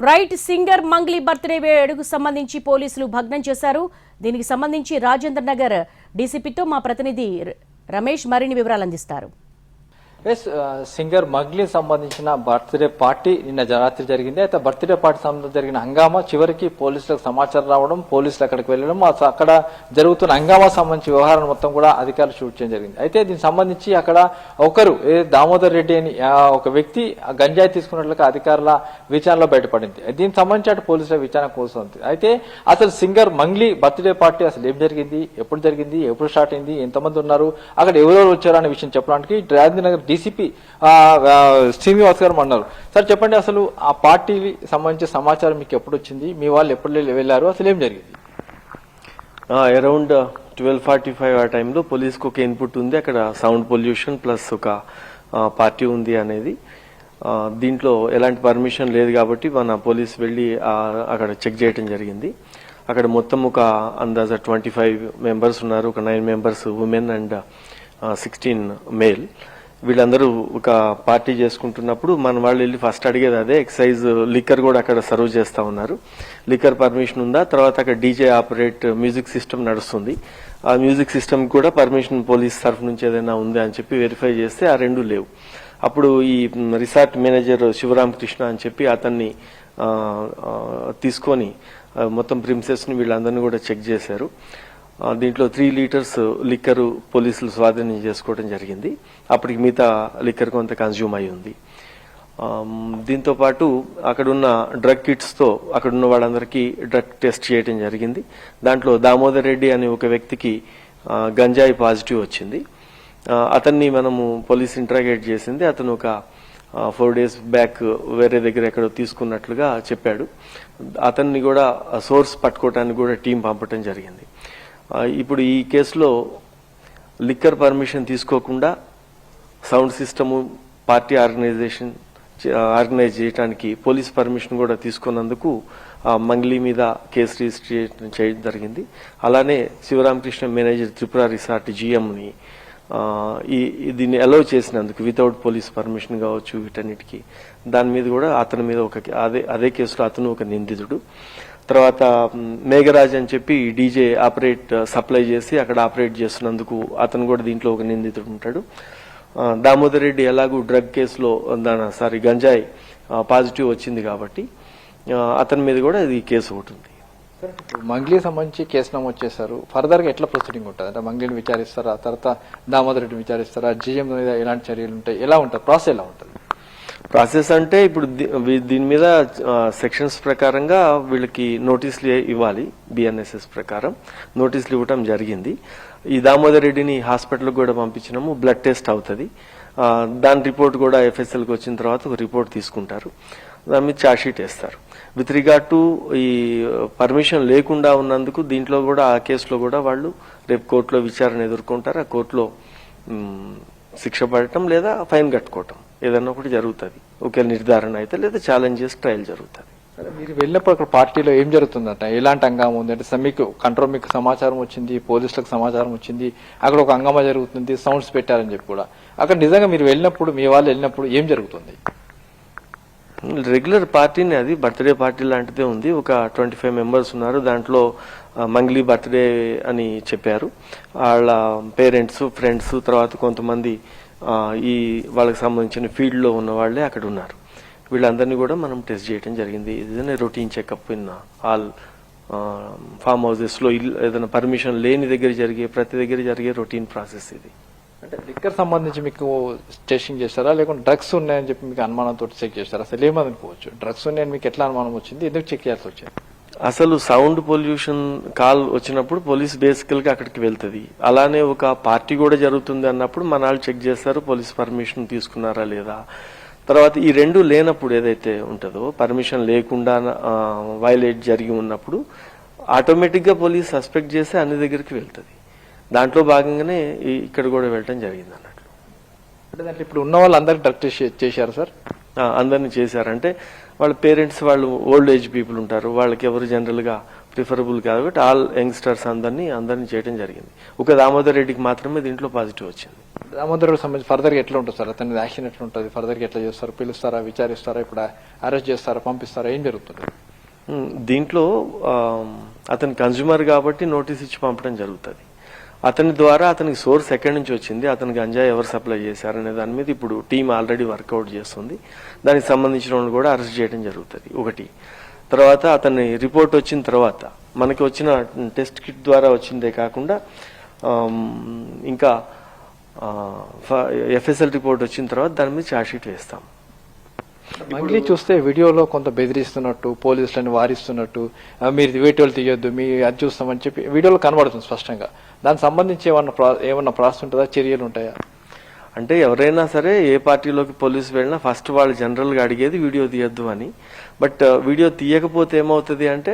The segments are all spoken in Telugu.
రైట్ సింగర్ మంగ్లీ బర్త్డే వేడుకు సంబంధించి పోలీసులు భగ్నం చేశారు. దీనికి సంబంధించి రాజేంద్ర నగర్ డీసీపీతో మా ప్రతినిధి రమేష్ మరిన్ని వివరాలు అందిస్తారు. సింగర్ మంగ్లీ సంబంధించిన బర్త్డే పార్టీ నిన్న రాత్రి జరిగింది. అయితే బర్త్డే పార్టీ సంబంధించి జరిగిన హంగామా చివరికి పోలీసులకు సమాచారం రావడం, పోలీసులు అక్కడికి వెళ్లడం, అక్కడ జరుగుతున్న హంగామా సంబంధించి వ్యవహారం మొత్తం కూడా అధికారులు షూట్ చేయడం జరిగింది. అయితే దీనికి సంబంధించి అక్కడ ఒకరు దామోదర్ రెడ్డి అని ఒక వ్యక్తి గంజాయి తీసుకున్నట్లుగా అధికారుల విచారణలో బయటపడింది. దీనికి సంబంధించి అటు పోలీసుల విచారణ కోరుతుంది. అయితే అసలు సింగర్ మంగ్లీ బర్త్డే పార్టీ అసలు ఏం జరిగింది, ఎప్పుడు జరిగింది, ఎప్పుడు స్టార్ట్ అయింది, ఎంతమంది ఉన్నారు, అక్కడ ఎవరెవరు వచ్చారు అనే విషయం చెప్పడానికి రాజేంద్ర నగర్ డీసీపీ శ్రీనివాస్ గారు అన్నారు. సార్ చెప్పండి, అసలు ఆ పార్టీకి సంబంధించిన సమాచారం మీకు ఎప్పుడు వచ్చింది, మీ వాళ్ళు ఎప్పుడు వెళ్ళారు, అసలు ఏం జరిగింది? అరౌండ్ 12:45 ఆ టైంలో పోలీస్కి ఒక ఇన్పుట్ ఉంది, అక్కడ సౌండ్ పొల్యూషన్ ప్లస్ ఒక పార్టీ ఉంది అనేది. దీంట్లో ఎలాంటి పర్మిషన్ లేదు కాబట్టి మన పోలీస్ వెళ్ళి అక్కడ చెక్ చేయడం జరిగింది. అక్కడ మొత్తం ఒక అందాజ 25 మెంబర్స్ ఉన్నారు. ఒక 9 మెంబర్స్ ఉమెన్ అండ్ 16 మేల్. వీళ్ళందరూ ఒక పార్టీ చేసుకుంటున్నప్పుడు మన వాళ్ళు వెళ్ళి ఫస్ట్ అడిగేది అదే, ఎక్సైజ్ లిక్కర్ కూడా అక్కడ సర్వ్ చేస్తా ఉన్నారు. లిక్కర్ పర్మిషన్ ఉందా, తర్వాత అక్కడ డీజే ఆపరేట్ మ్యూజిక్ సిస్టమ్ నడుస్తుంది, ఆ మ్యూజిక్ సిస్టమ్ కూడా పర్మిషన్ పోలీస్ తరఫు నుంచి ఏదైనా ఉందా అని చెప్పి వెరిఫై చేస్తే ఆ రెండు లేవు. అప్పుడు ఈ రిసార్ట్ మేనేజర్ శివరామకృష్ణ అని చెప్పి అతన్ని తీసుకొని మొత్తం ప్రిన్సెస్ ని వీళ్ళందరినీ కూడా చెక్ చేశారు. దీంట్లో 3 లీటర్స్ లిక్కర్ పోలీసులు స్వాధీనం చేసుకోవడం జరిగింది. అప్పటికి మిగతా లిక్కర్ కొంత కన్జ్యూమ్ అయి ఉంది. దీంతో పాటు అక్కడున్న డ్రగ్ కిట్స్ తో అక్కడున్న వాళ్ళందరికీ డ్రగ్ టెస్ట్ చేయడం జరిగింది. దాంట్లో దామోదర్ రెడ్డి అనే ఒక వ్యక్తికి గంజాయి పాజిటివ్ వచ్చింది. అతన్ని మనము పోలీస్ ఇంట్రాగేట్ చేసింది. అతను ఒక 4 days బ్యాక్ వేరే దగ్గర ఎక్కడో తీసుకున్నట్లుగా చెప్పాడు. అతన్ని కూడా సోర్స్ పట్టుకోవడానికి కూడా టీం పంపటం జరిగింది. ఇప్పుడు ఈ కేసులో లిక్కర్ పర్మిషన్ తీసుకోకుండా సౌండ్ సిస్టము పార్టీ ఆర్గనైజ్ చేయడానికి పోలీస్ పర్మిషన్ కూడా తీసుకున్నందుకు మంగ్లీ మీద కేసు రిజిస్టర్ చేయడం జరిగింది. అలానే శివరామకృష్ణ మేనేజర్ త్రిపుర రిసార్ట్ జిఎంని దీన్ని అలౌ చేసినందుకు వితౌట్ పోలీస్ పర్మిషన్ కావచ్చు వీటన్నిటికీ దాని మీద కూడా అతని మీద అదే కేసులో అతను ఒక నిందితుడు. తర్వాత మేఘరాజ్ అని చెప్పి డీజే సప్లై చేసి అక్కడ ఆపరేట్ చేస్తున్నందుకు అతను కూడా దీంట్లో ఒక నిందితుడు ఉంటాడు. దామోదర్ రెడ్డి ఎలాగూ డ్రగ్ కేసులో గంజాయి పాజిటివ్ వచ్చింది కాబట్టి అతని మీద కూడా ఇది కేసు ఉంటుంది. మంగ్లీ సంబంధించి కేసు నమోదు చేశారు. ఫర్దర్ గా ఎట్లా ప్రొసీడింగ్ ఉంటుంది? అంటే మంగ్లీని విచారిస్తారా, తర్వాత దామోదర్ రెడ్డిని విచారిస్తారా, జీఎం మీద ఎలాంటి చర్యలు ఉంటాయి, ఎలా ఉంటుంది ప్రాసెస్, ఎలా ఉంటుంది? ప్రాసెస్ అంటే ఇప్పుడు దీని మీద సెక్షన్స్ ప్రకారంగా వీళ్ళకి నోటీసులు ఇవ్వాలి. బిఎన్ఎస్ఎస్ ప్రకారం నోటీసులు ఇవ్వటం జరిగింది. ఈ దామోదర్ రెడ్డిని హాస్పిటల్కి కూడా పంపించినాము. బ్లడ్ టెస్ట్ అవుతుంది. దాని రిపోర్ట్ కూడా ఎఫ్ఎస్ఎల్కి వచ్చిన తర్వాత ఒక రిపోర్ట్ తీసుకుంటారు. దాని మీద ఛార్జ్ షీట్ వేస్తారు. విత్ రిగార్డ్ టు ఈ పర్మిషన్ లేకుండా ఉన్నందుకు దీంట్లో కూడా ఆ కేసులో కూడా వాళ్ళు రేపు కోర్టులో విచారణ ఎదుర్కొంటారు. ఆ కోర్టులో శిక్ష పడటం లేదా ఫైన్ కట్టుకోవటం ఏదన్నా ఒకటి జరుగుతుంది. ఒకే నిర్ధారణ అయితే లేదా ఛాలెంజెస్ ట్రయల్ జరుగుతుంది. మీరు వెళ్ళినప్పుడు అక్కడ పార్టీలో ఏం జరుగుతుందట, ఎలాంటి హంగామా ఉంది అంటే మీకు సమాచారం వచ్చింది, పోలీసులకు సమాచారం వచ్చింది, అక్కడ ఒక హంగామా జరుగుతుంది, సౌండ్స్ పెట్టారని చెప్పి కూడా అక్కడ నిజంగా మీరు వెళ్ళినప్పుడు, మీ వాళ్ళు వెళ్ళినప్పుడు ఏం జరుగుతుంది? రెగ్యులర్ పార్టీని, అది బర్త్డే పార్టీ లాంటిదే ఉంది. ఒక 25 మెంబర్స్ ఉన్నారు. దాంట్లో మంగ్లీ బర్త్డే అని చెప్పారు. వాళ్ళ పేరెంట్స్, ఫ్రెండ్స్, తర్వాత కొంతమంది ఈ వాళ్ళకి సంబంధించిన ఫీల్డ్ లో ఉన్న వాళ్ళే అక్కడ ఉన్నారు. వీళ్ళందరినీ కూడా మనం టెస్ట్ చేయడం జరిగింది. ఏదైనా routine checkup in all form houses లో ఏదైనా పర్మిషన్ లేని దగ్గర ప్రతి దగ్గర జరిగే రొటీన్ ప్రాసెస్ ఇది. అంటే లిక్కర్ సంబంధించి మీకు టెస్టింగ్ చేస్తారా, లేకుంటే డ్రగ్స్ ఉన్నాయని చెప్పి మీకు అనుమానంతో చెక్ చేస్తారా? అసలు ఏమనుకోవచ్చు, డ్రగ్స్ ఉన్నాయని మీకు ఎట్లా అనుమానం వచ్చింది, ఎందుకు చెక్ చేయాల్సి వచ్చారు? అసలు సౌండ్ పొల్యూషన్ కాల్ వచ్చినప్పుడు పోలీస్ బేసికల్ గా అక్కడికి వెళ్తుంది. అలానే ఒక పార్టీ కూడా జరుగుతుంది అన్నప్పుడు మన వాళ్ళు చెక్ చేస్తారు పోలీస్ పర్మిషన్ తీసుకున్నారా లేదా. తర్వాత ఈ రెండు లేనప్పుడు ఏదైతే ఉంటుందో, పర్మిషన్ లేకుండా వైలేట్ జరిగి ఉన్నప్పుడు ఆటోమేటిక్ గా పోలీస్ సస్పెక్ట్ చేసి అన్ని దగ్గరికి వెళ్తుంది. దాంట్లో భాగంగానే ఇక్కడ కూడా వెళ్ళటం జరిగింది అన్నట్లు. అంటే దాంట్లో ఇప్పుడు ఉన్న వాళ్ళు అందరికి డ్రగ్ టెస్ట్ చేశారు సార్? అందరినీ చేశారంటే వాళ్ళ పేరెంట్స్, వాళ్ళు ఓల్డ్ ఏజ్ పీపుల్ ఉంటారు, వాళ్ళకి ఎవరు జనరల్ గా ప్రిఫరబుల్ కాబట్టి ఆల్ యంగ్స్టర్స్ అందరినీ చేయడం జరిగింది. ఒక దామోదర్ రెడ్డికి మాత్రమే దీంట్లో పాజిటివ్ వచ్చింది. దామోదర్ సంబంధించి ఫర్దర్ గా ఎట్లా ఉంటుంది సార్? అతని యాక్షన్ ఎట్లా ఉంటుంది? ఫర్దర్ గా ఎట్లా చేస్తారు? పిలుస్తారా, విచారిస్తారా, ఇప్పుడు అరెస్ట్ చేస్తారా, పంపిస్తారా, ఏం జరుగుతుంది? దీంట్లో అతని కన్జ్యూమర్ కాబట్టి నోటీస్ ఇచ్చి పంపడం జరుగుతుంది. అతని ద్వారా అతనికి సోర్స్ ఎక్కడి నుంచి వచ్చింది, అతని గంజాయి ఎవరు సప్లై చేశారనే దాని మీద ఇప్పుడు టీం ఆల్రెడీ వర్కౌట్ చేస్తుంది. దానికి సంబంధించిన వాళ్ళు కూడా అరెస్ట్ చేయడం జరుగుతుంది ఒకటి. తర్వాత అతని రిపోర్ట్ వచ్చిన తర్వాత మనకి వచ్చిన టెస్ట్ కిట్ ద్వారా వచ్చిందే కాకుండా ఇంకా ఎఫ్ఎస్ఎల్ రిపోర్ట్ వచ్చిన తర్వాత దాని మీద ఛార్జ్ షీట్ వేస్తాం. మంగ్లీ చూస్తే వీడియోలో కొంత బెదిరిస్తున్నట్టు, పోలీసులను వారిస్తున్నట్టు, మీరు వీడియోలు తీయొద్దు, మీ అది చూస్తామని చెప్పి వీడియోలో కనబడుతుంది స్పష్టంగా. దానికి సంబంధించి ఏమన్నా ప్రాసెస్ ఉంటుందా, చర్యలు ఉంటాయా? అంటే ఎవరైనా సరే ఏ పార్టీలోకి పోలీసు వెళ్ళినా ఫస్ట్ వాళ్ళు జనరల్ గా అడిగేది వీడియో తీయొద్దు అని. బట్ వీడియో తీయకపోతే ఏమవుతుంది అంటే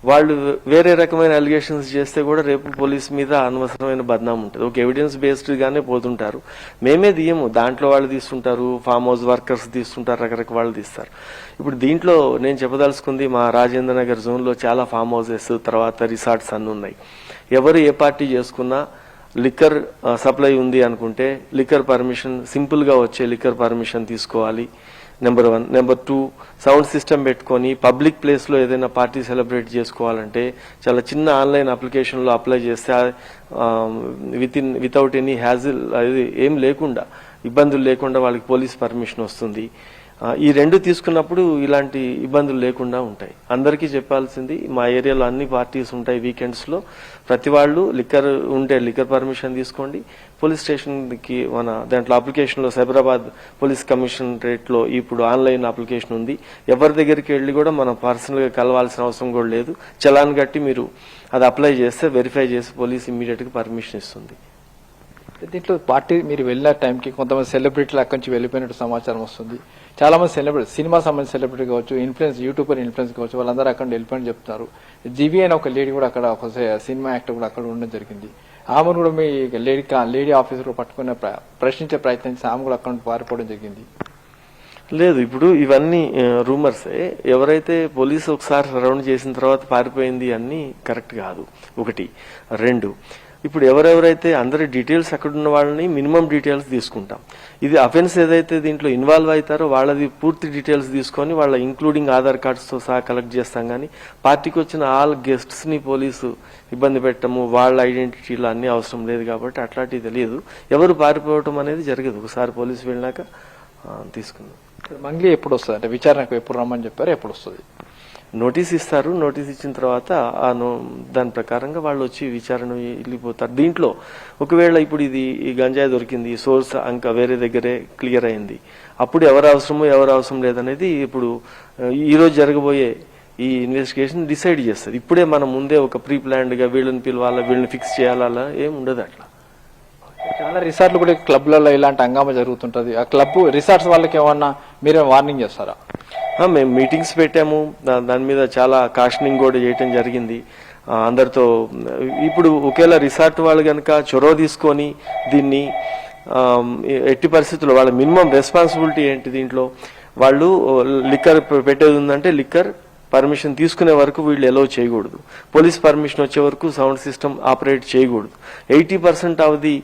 వాళ్ళు వేరే రకమైన అలిగేషన్స్ చేస్తే కూడా రేపు పోలీస్ మీద అనవసరమైన బద్నాం ఉంటుంది. ఒక ఎవిడెన్స్ బేస్డ్ గానే పోతుంటారు. మేమే తీయము, దాంట్లో వాళ్ళు తీస్తుంటారు, ఫామ్ హౌస్ వర్కర్స్ తీస్తుంటారు, రకరకాల వాళ్ళు తీస్తారు. ఇప్పుడు దీంట్లో నేను చెప్పదలుచుకుంది, మా రాజేంద్ర నగర్ జోన్ లో చాలా ఫామ్ హౌసెస్ తర్వాత రిసార్ట్స్ అన్ని ఉన్నాయి. ఎవరు ఏ పార్టీ చేసుకున్నా లిక్కర్ సప్లై ఉంది అనుకుంటే లిక్కర్ పర్మిషన్, సింపుల్ గా వచ్చే లిక్కర్ పర్మిషన్ తీసుకోవాలి. నెంబర్ 1. నెంబర్ 2, సౌండ్ సిస్టమ్ పెట్టుకొని పబ్లిక్ ప్లేస్ లో ఏదైనా పార్టీ సెలబ్రేట్ చేసుకోవాలంటే చాలా చిన్న ఆన్లైన్ అప్లికేషన్ లో అప్లై చేస్తే వితౌట్ ఎనీ హ్యాజిల్, అది ఏం లేకుండా, ఇబ్బందులు లేకుండా వాళ్ళకి పోలీస్ పర్మిషన్ వస్తుంది. ఈ 2 తీసుకున్నప్పుడు ఇలాంటి ఇబ్బందులు లేకుండా ఉంటాయి. అందరికీ చెప్పాల్సింది, మా ఏరియాలో అన్ని పార్టీస్ ఉంటాయి వీకెండ్స్ లో. ప్రతి వాళ్ళు లిక్కర్ ఉంటే లిక్కర్ పర్మిషన్ తీసుకోండి. పోలీస్ స్టేషన్ కి మన దాంట్లో అప్లికేషన్ లో సైబరాబాద్ పోలీస్ కమిషనరేట్ లో ఇప్పుడు ఆన్లైన్ అప్లికేషన్ ఉంది. ఎవరి దగ్గరికి వెళ్లి కూడా మనం పర్సనల్ గా కలవాల్సిన అవసరం కూడా లేదు. చలాన్ కట్టి మీరు అది అప్లై చేస్తే వెరిఫై చేసి పోలీస్ ఇమ్మీడియట్ గా పర్మిషన్ ఇస్తుంది. దీంట్లో పార్టీ మీరు వెళ్ళిన టైంకి కొంతమంది సెలబ్రిటీలు అక్కడి నుంచి వెళ్ళిపోయినట్టు సమాచారం వస్తుంది. చాలా మంది సెలబ్రిటీ, సినిమా సంబంధించిన సెలబ్రిటీ కావచ్చు, యూట్యూబర్ ఇన్ఫ్లుయెన్స్ కావచ్చు, వాళ్ళందరూ అక్కడ వెళ్ళిపోయిన చెప్తున్నారు. దివ్య అని ఒక లేడీ కూడా అక్కడ, ఒక సినిమా యాక్టర్ కూడా అక్కడ ఉండడం జరిగింది. ఆమెను కూడా మీ లేడీ ఆఫీసర్ పట్టుకునే ప్రశ్నించే ప్రయత్నం చేసి ఆమె కూడా అక్కడ పారిపోవడం జరిగింది. లేదు, ఇప్పుడు ఇవన్నీ రూమర్సే. ఎవరైతే పోలీసు ఒకసారి సరౌండ్ చేసిన తర్వాత పారిపోయింది అన్ని కరెక్ట్ కాదు. 1. 2, ఇప్పుడు ఎవరెవరైతే అందరి డీటెయిల్స్ అక్కడున్న వాళ్ళని మినిమం డీటెయిల్స్ తీసుకుంటాం. ఇది అఫెన్స్ ఏదైతే దీంట్లో ఇన్వాల్వ్ అవుతారో వాళ్ళది పూర్తి డీటెయిల్స్ తీసుకొని వాళ్ళ ఇంక్లూడింగ్ ఆధార్ కార్డ్స్ తో సహా కలెక్ట్ చేస్తాం. కానీ పార్టీకి వచ్చిన ఆల్ గెస్ట్స్ ని పోలీసు ఇబ్బంది పెట్టము, వాళ్ళ ఐడెంటిటీలు అన్ని అవసరం లేదు కాబట్టి అట్లాంటివి తెలియదు. ఎవరు పారిపోవటం అనేది జరగదు. ఒకసారి పోలీసు వెళ్ళినాక తీసుకుందాం. మంగ్లీ ఎప్పుడు వస్తుంది అంటే విచారణకు ఎప్పుడు రమ్మని చెప్పారు, ఎప్పుడు వస్తుంది? నోటీస్ ఇస్తారు. నోటీస్ ఇచ్చిన తర్వాత దాని ప్రకారంగా వాళ్ళు వచ్చి విచారణ వెళ్ళిపోతారు. దీంట్లో ఒకవేళ ఇప్పుడు ఈ గంజాయి దొరికింది, సోర్స్ ఇంకా వేరే దగ్గరే క్లియర్ అయింది, అప్పుడు ఎవరు అవసరమో ఎవరు అవసరం లేదనేది ఇప్పుడు ఈ రోజు జరగబోయే ఈ ఇన్వెస్టిగేషన్ డిసైడ్ చేస్తుంది. ఇప్పుడే మనం ముందే ఒక ప్రీ ప్లాన్డ్ గా వీళ్ళని పిలవాలా, వీళ్ళని ఫిక్స్ చేయాలా ఏం ఉండదు. అట్లా చాలా రిసార్ట్లు కూడా క్లబ్లలో ఇలాంటి హంగామా జరుగుతుంటది. ఆ క్లబ్ రిసార్ట్స్ వాళ్ళకి ఏమన్నా మీరే వార్నింగ్ చేస్తారా? మేము మీటింగ్స్ పెట్టాము, దాని మీద చాలా కాషనింగ్ కూడా చేయటం జరిగింది అందరితో. ఇప్పుడు ఒకేలా రిసార్ట్ వాళ్ళు కనుక చొరవ తీసుకొని దీన్ని ఎట్టి పరిస్థితుల్లో వాళ్ళ మినిమం రెస్పాన్సిబిలిటీ ఏంటి, దీంట్లో వాళ్ళు లిక్కర్ పెట్టేది ఉందంటే లిక్కర్ పర్మిషన్ తీసుకునే వరకు వీళ్ళు ఎలో చేయకూడదు. పోలీస్ పర్మిషన్ వచ్చే వరకు సౌండ్ సిస్టమ్ ఆపరేట్ చేయకూడదు. 80% ఆఫ్ ది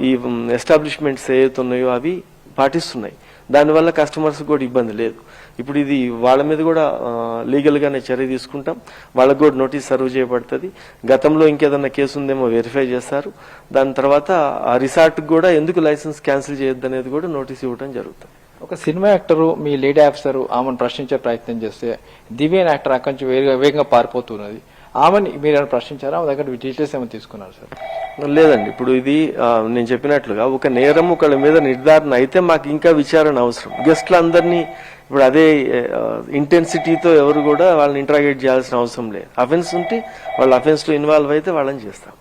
ఈ ఎస్టాబ్లిష్మెంట్స్ ఏవైతే ఉన్నాయో అవి పాటిస్తున్నాయి. దానివల్ల కస్టమర్స్ కూడా ఇబ్బంది లేదు. ఇప్పుడు ఇది వాళ్ళ మీద కూడా లీగల్ గానే చర్య తీసుకుంటాం. వాళ్ళకు కూడా నోటీస్ సర్వ్ చేయబడుతుంది. గతంలో ఇంకేదన్నా కేసు ఉందేమో వెరిఫై చేస్తారు. దాని తర్వాత ఆ రిసార్ట్ కూడా ఎందుకు లైసెన్స్ క్యాన్సిల్ చేయొద్దు అనేది కూడా నోటీస్ ఇవ్వడం జరుగుతుంది. ఒక సినిమా యాక్టర్ మీ లేడీ ఆఫీసర్ ఆమెను ప్రశ్నించే ప్రయత్నం చేస్తే దివ్యన్ యాక్టర్ అక్కడి నుంచి వేగంగా పారిపోతున్నది. ఆమెని మీరు ప్రశ్నించారా? ఆమె దగ్గర డీటెయిల్స్ ఏమైనా తీసుకున్నారు సార్? లేదండి. ఇప్పుడు ఇది నేను చెప్పినట్లుగా ఒక నేరం ఒకళ్ళ మీద నిర్ధారణ అయితే మాకు ఇంకా విచారణ అవసరం. గెస్ట్లందరినీ ఇప్పుడు అదే ఇంటెన్సిటీతో ఎవరు కూడా వాళ్ళని ఇంట్రాగేట్ చేయాల్సిన అవసరం లేదు. అఫెన్స్ ఉంటే వాళ్ళు అఫెన్స్ లో ఇన్వాల్వ్ అయితే వాళ్ళని చేస్తాం.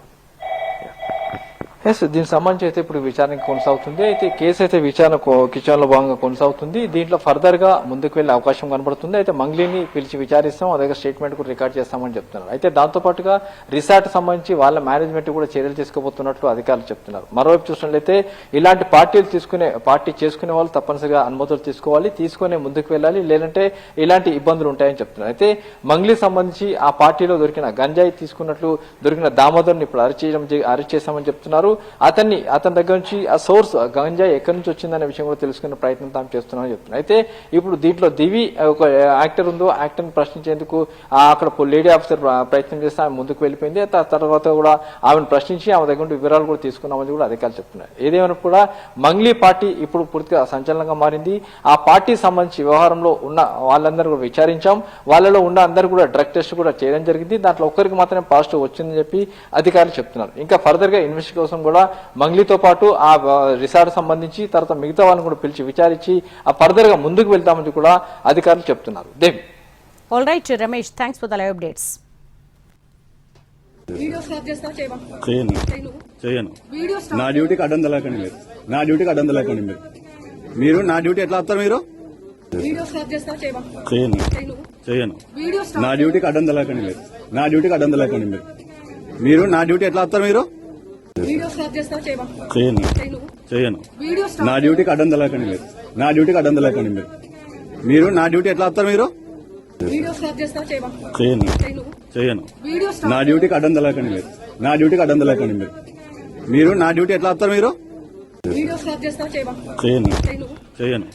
ఎస్, దీనికి సంబంధించి అయితే ఇప్పుడు విచారణ కొనసాగుతుంది. అయితే కేసు అయితే విచారణలో భాగంగా కొనసాగుతుంది. దీంట్లో ఫర్దర్ గా ముందుకు వెళ్లే అవకాశం కనబడుతుంది. అయితే మంగ్లీని పిలిచి విచారిస్తాం, అదే స్టేట్మెంట్ కూడా రికార్డ్ చేస్తామని చెప్తున్నారు. అయితే దాంతో పాటుగా రిసార్ట్ సంబంధించి వాళ్ళ మేనేజ్మెంట్ కూడా చర్యలు తీసుకోబోతున్నట్లు అధికారులు చెప్తున్నారు. మరోవైపు చూసినట్లయితే ఇలాంటి పార్టీ చేసుకునే వాళ్ళు తప్పనిసరిగా అనుమతులు తీసుకోవాలి, తీసుకునే ముందుకు వెళ్ళాలి, లేదంటే ఇలాంటి ఇబ్బందులు ఉంటాయని చెప్తున్నారు. అయితే మంగ్లీ సంబంధించి ఆ పార్టీలో దొరికిన గంజాయి తీసుకున్నట్లు దొరికిన దామోదర్ని ఇప్పుడు అరెస్ట్ చేశామని చెప్తున్నారు. అతని దగ్గర నుంచి ఆ సోర్స్ గంజాయి ఎక్కడి నుంచి వచ్చిందనే విషయం కూడా తెలుసుకునే ప్రయత్నం తాము చేస్తున్నామని చెప్తున్నారు. అయితే ఇప్పుడు దీంట్లో దివి ఒక యాక్టర్ ఉందో, యాక్టర్ ని ప్రశ్నించేందుకు అక్కడ లేడీ ఆఫీసర్ ప్రయత్నం చేస్తే ఆమె ముందుకు వెళ్ళిపోయింది. తర్వాత కూడా ఆమెను ప్రశ్నించి ఆమె దగ్గర వివరాలు కూడా తీసుకున్నామని కూడా అధికారులు చెప్తున్నారు. ఏదేమైనా కూడా మంగ్లీ పార్టీ ఇప్పుడు పూర్తిగా సంచలనంగా మారింది. ఆ పార్టీ సంబంధించి వ్యవహారంలో ఉన్న వాళ్ళందరూ కూడా విచారించాం. వాళ్ళలో ఉన్న అందరూ కూడా డ్రగ్ టెస్ట్ కూడా చేయడం జరిగింది. దాంట్లో ఒక్కరికి మాత్రమే పాజిటివ్ వచ్చిందని చెప్పి అధికారులు చెప్తున్నారు. ఇంకా ఫర్దర్ గా ఇన్వెస్టిగేషన్ కోసం కూడా మంగ్లీతో పాటు ఆ రిసార్ట్ సంబంధించి తర్వాత మిగతా వాళ్ళని కూడా పిలిచి విచారించి ఆ ఫర్దర్ గా ముందుకు వెళ్తామని కూడా అధికారులు చెప్తున్నారు. Devi. All right Ramesh, thanks for the live updates. చేయను నా డ్యూటీకి అడ్డం తెలకండి మీరు. నా డ్యూటీకి అడ్డం తెలకండి మీరు నా డ్యూటీ ఎట్లా వస్తారు మీరు? చేయను నా డ్యూటీకి అడ్డం తెలకండి మీరు. నా డ్యూటీకి అడ్డం తెలకండి మీరు నా డ్యూటీ ఎట్లా వస్తారు మీరు? చేయను నా డ్యూటీకి అడ్డం తెలకండి మీరు. నా డ్యూటీకి అడ్డం తెలకండి మీరు నా డ్యూటీ ఎట్లా వస్తారు మీరు? చేయను నా డ్యూటీకి అడ్డం తెలకండి మీరు. నా డ్యూటీకి అడ్డం తెలకండి మీరు నా డ్యూటీ ఎట్లా వస్తారు మీరు? చేయను